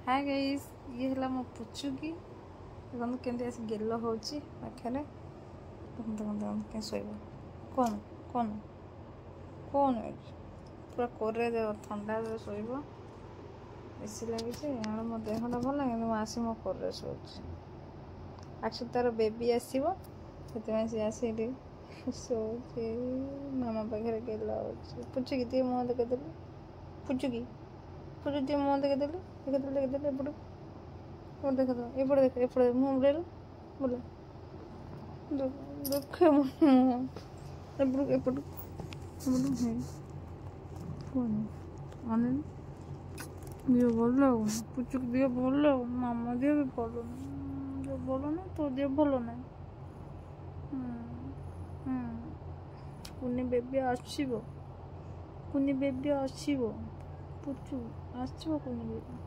hi guys ये है मो पुचुकी देखो केमती आस गेल होची पाखरे के शोब कौन कौन कौन पूरा कोरे ठंडा शोब बेसी लगे मो देहटा भल कि आसी मो कोरे शोच एक्चुअली तार बेबी आसो से आसी शोचे मामा पाखे गेल पुचुकी ती मुँह देखेदेलु पुचुकी पुचुकी मुँह देखेदेलु देखेदेलु एपट देख एपट देख एपट मुँह बुलेलु बुले देखे मुँह एपट दिह भल पुचुक दिह भल मामा दिह भी भल भल ना तो दिह भल ना कुनी बेबी आसो कुनी बेबी आसो पुचु आसो कुनी बेबी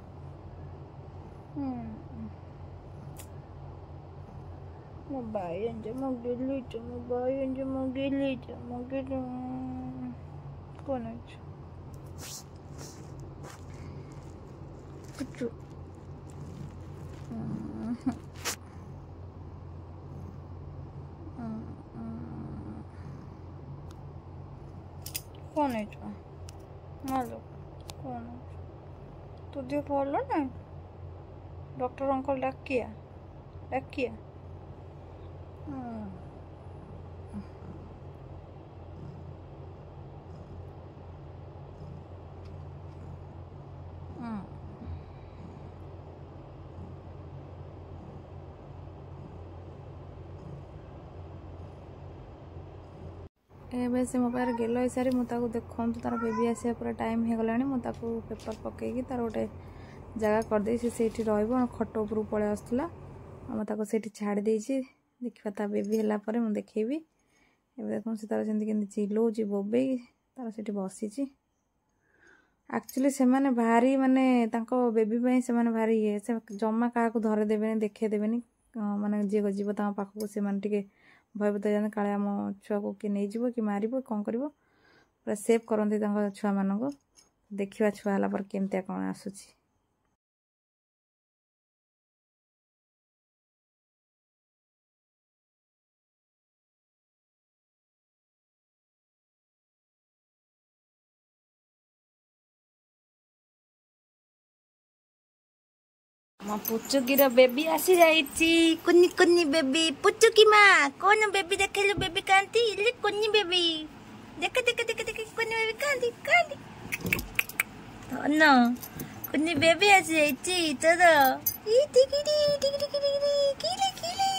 मो भाई अंजे मो गेली मो भाई अंजे मो गेली कौन है पुचु कौन है मालो कौन है तो दिह भल ना डॉक्टर अंकल डाकिया ए से मो पाखे गेल हो सारी मुझे देखु तार बेबी आसा पूरा टाइम हो गला मुझे पेपर पकईकि तार गोटे जगह करदे से खट उपर पलि आसला मुझे छाड़ी देखा ता बेबी है मुझे देखी देख से तार से चिल्लाऊँ बोबे तार से बसी एक्चुअली से माने भारी माने बेबी से माने भारी ये से जमा क्या धरेदेवे देखदेवे माने जी जीव पाखक से भयभूत जाते काले आम छुआ को किए नहीं कि मार कौन कर पूरा सेव करते छुआ मान देखा छुआ है केमती कौन आसूची मो पुचुकीर बेबी आसी जाइछि कुन्नी कुन्नी बेबी पुचुकी माँ कौन बेबी देखे बेबी कांती इले कुन्नी बेबी देख देख देख देख कुन्नी बेबी कांती कांती न कुन्नी बेबी आसी जाइछि तोर ई टिकिटी टिकिटी किले किले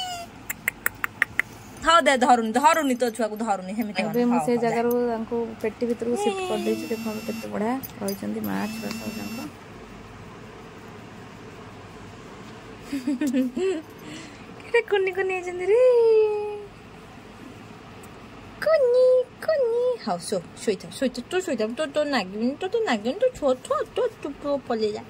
हाउ दे धरुनी तो छुआ को धरुनी हेमिते अबे मु से जगह रो तांको पेटी भीतर को शिफ्ट कर देछि देखो केते बढा रहिचंदी माँ छुआ सब जांको कुन्नी कुन्नी रे कुन्नी हाँ शोइता तो नागिन तो नागिन तो छो तो पले जा